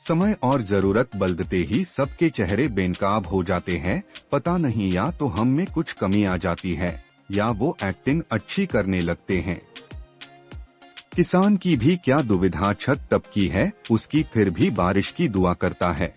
समय और जरूरत बदलते ही सबके चेहरे बेनकाब हो जाते हैं। पता नहीं या तो हम में कुछ कमी आ जाती है या वो एक्टिंग अच्छी करने लगते हैं। किसान की भी क्या दुविधा, छत टपकी है उसकी फिर भी बारिश की दुआ करता है।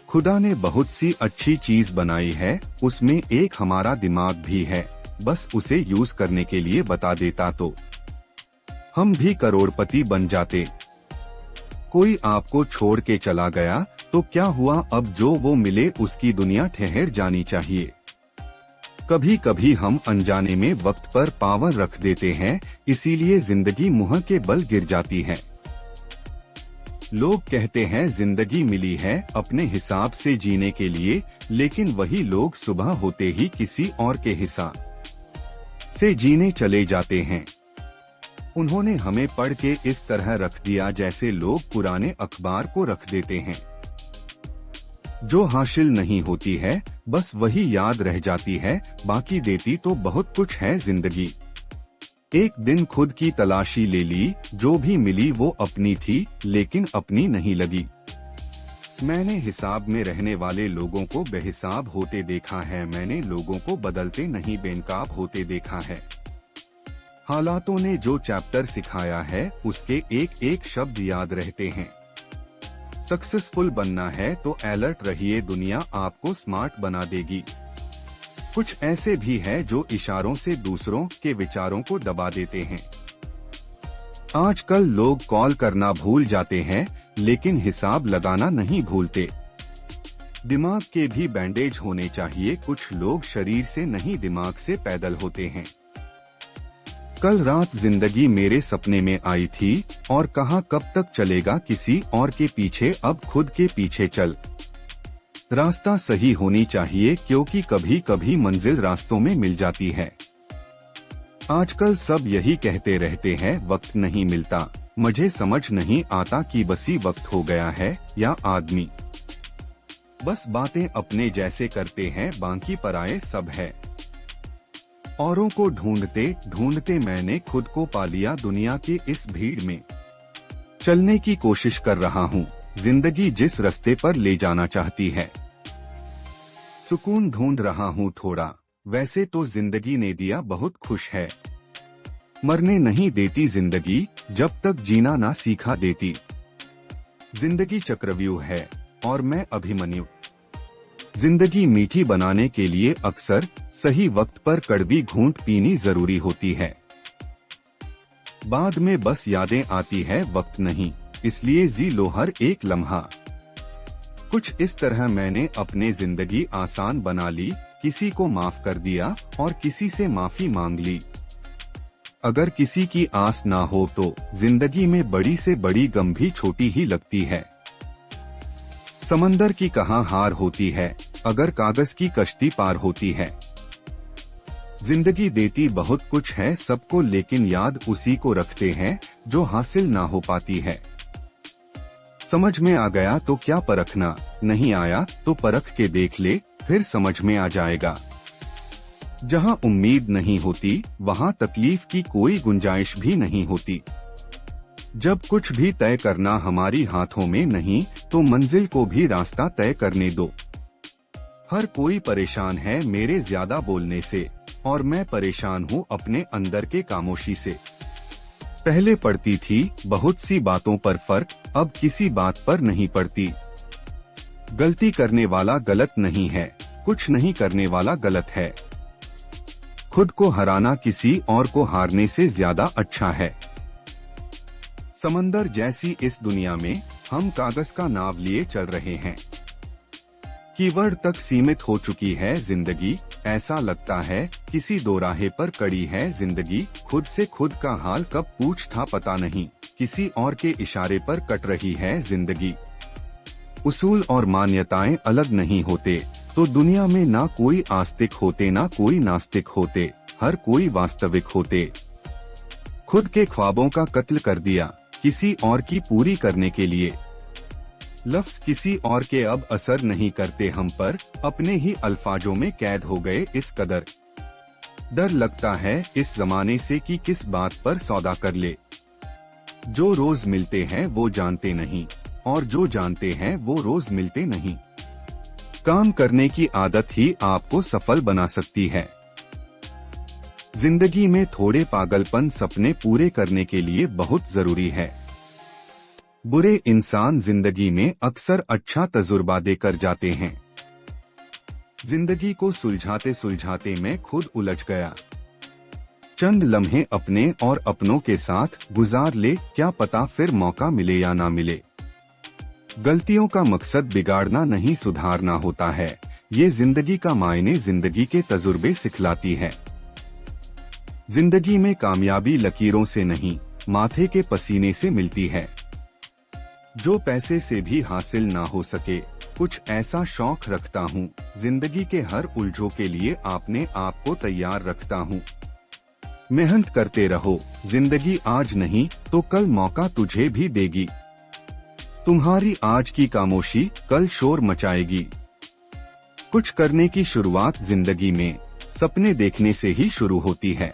खुदा ने बहुत सी अच्छी चीज बनाई है, उसमें एक हमारा दिमाग भी है, बस उसे यूज करने के लिए बता देता तो हम भी करोड़पति बन जाते। कोई आपको छोड़ के चला गया तो क्या हुआ, अब जो वो मिले उसकी दुनिया ठहर जानी चाहिए। कभी कभी हम अनजाने में वक्त पर पावर रख देते हैं, इसीलिए जिंदगी मुंह के बल गिर जाती है। लोग कहते हैं जिंदगी मिली है अपने हिसाब से जीने के लिए, लेकिन वही लोग सुबह होते ही किसी और के हिसाब से जीने चले जाते हैं। उन्होंने हमें पढ़ के इस तरह रख दिया जैसे लोग पुराने अखबार को रख देते हैं। जो हासिल नहीं होती है बस वही याद रह जाती है, बाकी देती तो बहुत कुछ है जिंदगी। एक दिन खुद की तलाशी ले ली, जो भी मिली वो अपनी थी लेकिन अपनी नहीं लगी। मैंने हिसाब में रहने वाले लोगों को बेहिसाब होते देखा है, मैंने लोगों को बदलते नहीं बेनकाब होते देखा है। हालातों ने जो चैप्टर सिखाया है उसके एक एक शब्द याद रहते हैं। सक्सेसफुल बनना है तो अलर्ट रहिए, दुनिया आपको स्मार्ट बना देगी। कुछ ऐसे भी हैं जो इशारों से दूसरों के विचारों को दबा देते हैं। आजकल लोग कॉल करना भूल जाते हैं लेकिन हिसाब लगाना नहीं भूलते। दिमाग के भी बैंडेज होने चाहिए, कुछ लोग शरीर से नहीं दिमाग से पैदल होते हैं। कल रात जिंदगी मेरे सपने में आई थी और कहा कब तक चलेगा किसी और के पीछे, अब खुद के पीछे चल। रास्ता सही होनी चाहिए क्योंकि कभी कभी मंजिल रास्तों में मिल जाती है। आजकल सब यही कहते रहते हैं वक्त नहीं मिलता, मुझे समझ नहीं आता कि बसी वक्त हो गया है या आदमी बस बातें अपने जैसे करते हैं, बाकी पराये सब है। औरों को ढूंढते ढूंढते मैंने खुद को पा लिया, दुनिया की इस भीड़ में चलने की कोशिश कर रहा हूँ, जिंदगी जिस रास्ते पर ले जाना चाहती है। सुकून ढूंढ रहा हूँ थोड़ा, वैसे तो जिंदगी ने दिया बहुत खुश है। मरने नहीं देती जिंदगी जब तक जीना ना सीखा देती। जिंदगी चक्रव्यूह है और मैं अभिमन्यु। जिंदगी मीठी बनाने के लिए अक्सर सही वक्त पर कड़वी घूंट पीनी जरूरी होती है। बाद में बस यादें आती है, वक्त नहीं, इसलिए जी लो हर एक लम्हा। कुछ इस तरह मैंने अपने जिंदगी आसान बना ली, किसी को माफ कर दिया और किसी से माफी मांग ली। अगर किसी की आस ना हो तो जिंदगी में बड़ी से बड़ी गम भी छोटी ही लगती है। समंदर की कहाँ हार होती है अगर कागज की कश्ती पार होती है। जिंदगी देती बहुत कुछ है सबको, लेकिन याद उसी को रखते हैं जो हासिल ना हो पाती है। समझ में आ गया तो क्या परखना, नहीं आया तो परख के देख ले, फिर समझ में आ जाएगा। जहाँ उम्मीद नहीं होती वहाँ तकलीफ की कोई गुंजाइश भी नहीं होती। जब कुछ भी तय करना हमारी हाथों में नहीं तो मंजिल को भी रास्ता तय करने दो। हर कोई परेशान है मेरे ज्यादा बोलने से और मैं परेशान हूँ अपने अंदर के खामोशी से। पहले पड़ती थी बहुत सी बातों पर फर्क, अब किसी बात पर नहीं पड़ती। गलती करने वाला गलत नहीं है, कुछ नहीं करने वाला गलत है। खुद को हराना किसी और को हारने से ज्यादा अच्छा है। समंदर जैसी इस दुनिया में हम कागज का नाव लिए चल रहे हैं। कीवर्ड तक सीमित हो चुकी है जिंदगी, ऐसा लगता है किसी दोराहे पर कड़ी है जिंदगी। खुद से खुद का हाल कब पूछ था पता नहीं, किसी और के इशारे पर कट रही है जिंदगी। उसूल और मान्यताएं अलग नहीं होते तो दुनिया में ना कोई आस्तिक होते ना कोई नास्तिक होते, हर कोई वास्तविक होते। खुद के ख्वाबों का कत्ल कर दिया किसी और की पूरी करने के लिए। लफ्ज किसी और के अब असर नहीं करते हम पर, अपने ही अल्फाजों में कैद हो गए इस कदर। डर लगता है इस जमाने से कि किस बात पर सौदा कर ले। जो रोज मिलते हैं वो जानते नहीं और जो जानते हैं वो रोज मिलते नहीं। काम करने की आदत ही आपको सफल बना सकती है। जिंदगी में थोड़े पागलपन सपने पूरे करने के लिए बहुत जरूरी है। बुरे इंसान जिंदगी में अक्सर अच्छा तजुर्बा देकर जाते हैं। जिंदगी को सुलझाते सुलझाते मैं खुद उलझ गया। चंद लम्हे अपने और अपनों के साथ गुजार ले, क्या पता फिर मौका मिले या ना मिले। गलतियों का मकसद बिगाड़ना नहीं सुधारना होता है। ये जिंदगी का मायने जिंदगी के तजुर्बे सिखलाती है। जिंदगी में कामयाबी लकीरों से नहीं, माथे के पसीने से मिलती है। जो पैसे से भी हासिल ना हो सके, कुछ ऐसा शौक रखता हूँ, जिंदगी के हर उलझों के लिए अपने आप को तैयार रखता हूँ। मेहनत करते रहो, जिंदगी आज नहीं तो कल मौका तुझे भी देगी। तुम्हारी आज की खामोशी कल शोर मचाएगी। कुछ करने की शुरुआत जिंदगी में सपने देखने से ही शुरू होती है।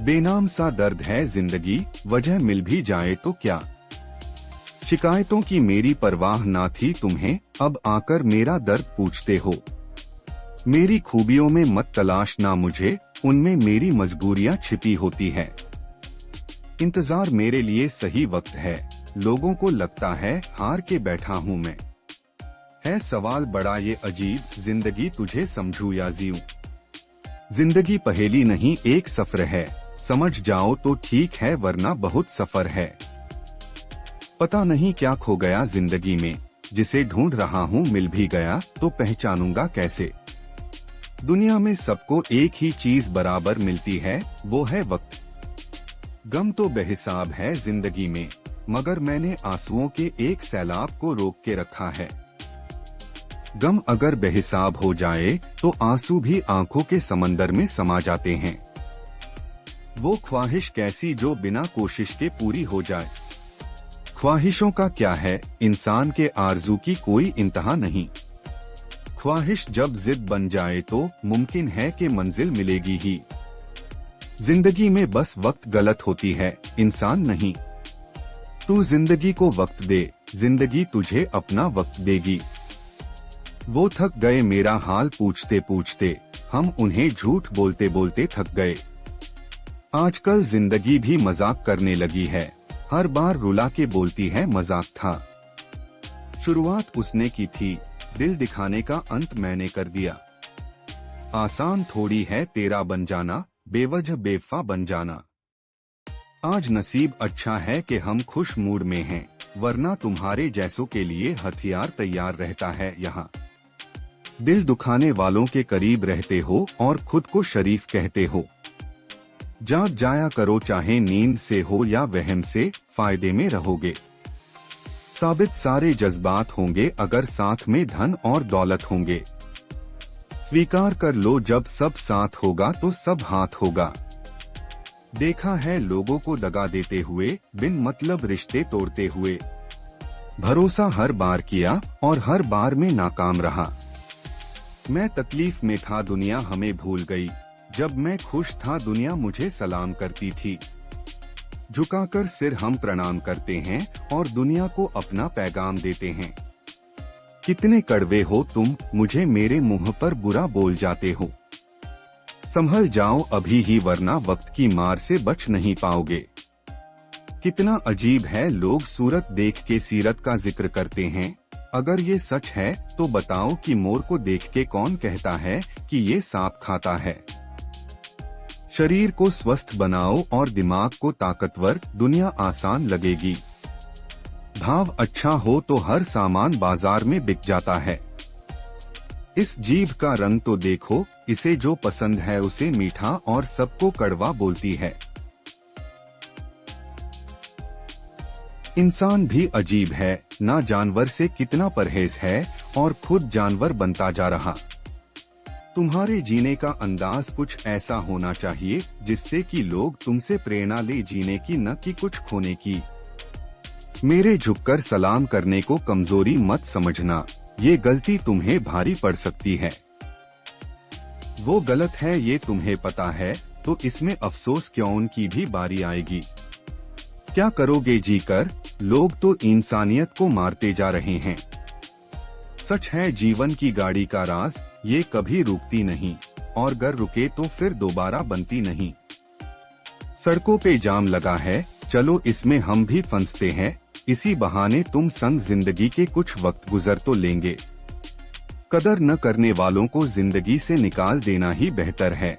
बेनाम सा दर्द है जिंदगी, वजह मिल भी जाए तो क्या। शिकायतों की मेरी परवाह ना थी तुम्हें, अब आकर मेरा दर्द पूछते हो। मेरी खूबियों में मत तलाशना मुझे, उनमें मेरी मजबूरियां छिपी होती है। इंतजार मेरे लिए सही वक्त है, लोगों को लगता है हार के बैठा हूँ मैं। है सवाल बड़ा ये अजीब, जिंदगी तुझे समझूं या जीऊं। जिंदगी पहेली नहीं एक सफर है, समझ जाओ तो ठीक है वरना बहुत सफर है। पता नहीं क्या खो गया जिंदगी में, जिसे ढूंढ रहा हूँ मिल भी गया तो पहचानूंगा कैसे। दुनिया में सबको एक ही चीज बराबर मिलती है, वो है वक्त। गम तो बेहिसाब है जिंदगी में, मगर मैंने आंसुओं के एक सैलाब को रोक के रखा है। गम अगर बेहिसाब हो जाए तो आंसू भी आंखों के समंदर में समा जाते हैं। वो ख्वाहिश कैसी जो बिना कोशिश के पूरी हो जाए। ख्वाहिशों का क्या है, इंसान के आरजू की कोई इंतहा नहीं। ख्वाहिश जब जिद बन जाए तो मुमकिन है कि मंजिल मिलेगी ही। जिंदगी में बस वक्त गलत होती है, इंसान नहीं। तू जिंदगी को वक्त दे, जिंदगी तुझे अपना वक्त देगी। वो थक गए मेरा हाल पूछते पूछते, हम उन्हें झूठ बोलते बोलते थक गए। आजकल जिंदगी भी मजाक करने लगी है, हर बार रुला के बोलती है मजाक था। शुरुआत उसने की थी, दिल दिखाने का अंत मैंने कर दिया। आसान थोड़ी है तेरा बन जाना, बेवजह बेवफा बन जाना। आज नसीब अच्छा है कि हम खुश मूड में हैं, वरना तुम्हारे जैसों के लिए हथियार तैयार रहता है यहाँ। दिल दुखाने वालों के करीब रहते हो और खुद को शरीफ कहते हो। जाग जाया करो चाहे नींद से हो या वहम से, फायदे में रहोगे। साबित सारे जज्बात होंगे अगर साथ में धन और दौलत होंगे। स्वीकार कर लो जब सब साथ होगा तो सब हाथ होगा। देखा है लोगों को दगा देते हुए, बिन मतलब रिश्ते तोड़ते हुए। भरोसा हर बार किया और हर बार में नाकाम रहा। मैं तकलीफ में था दुनिया हमें भूल गई, जब मैं खुश था दुनिया मुझे सलाम करती थी। झुकाकर सिर हम प्रणाम करते हैं और दुनिया को अपना पैगाम देते हैं। कितने कड़वे हो तुम, मुझे मेरे मुंह पर बुरा बोल जाते हो। संभल जाओ अभी ही वरना वक्त की मार से बच नहीं पाओगे। कितना अजीब है लोग सूरत देख के सीरत का जिक्र करते हैं। अगर ये सच है तो बताओ कि मोर को देख के कौन कहता है कि ये सांप खाता है। शरीर को स्वस्थ बनाओ और दिमाग को ताकतवर, दुनिया आसान लगेगी। भाव अच्छा हो तो हर सामान बाजार में बिक जाता है। इस जीभ का रंग तो देखो, इसे जो पसंद है उसे मीठा और सबको कड़वा बोलती है। इंसान भी अजीब है, ना जानवर से कितना परहेज है और खुद जानवर बनता जा रहा। तुम्हारे जीने का अंदाज कुछ ऐसा होना चाहिए जिससे कि लोग तुमसे प्रेरणा ले जीने की, न कि कुछ खोने की। मेरे झुककर सलाम करने को कमजोरी मत समझना, ये गलती तुम्हें भारी पड़ सकती है। वो गलत है ये तुम्हें पता है, तो इसमें अफसोस क्यों, उनकी भी बारी आएगी। क्या करोगे जीकर, लोग तो इंसानियत को मारते जा रहे हैं। सच है जीवन की गाड़ी का राज, ये कभी रुकती नहीं, और अगर रुके तो फिर दोबारा बनती नहीं। सड़कों पे जाम लगा है, चलो इसमें हम भी फंसते हैं, इसी बहाने तुम संग जिंदगी के कुछ वक्त गुजर तो लेंगे। कदर न करने वालों को जिंदगी से निकाल देना ही बेहतर है।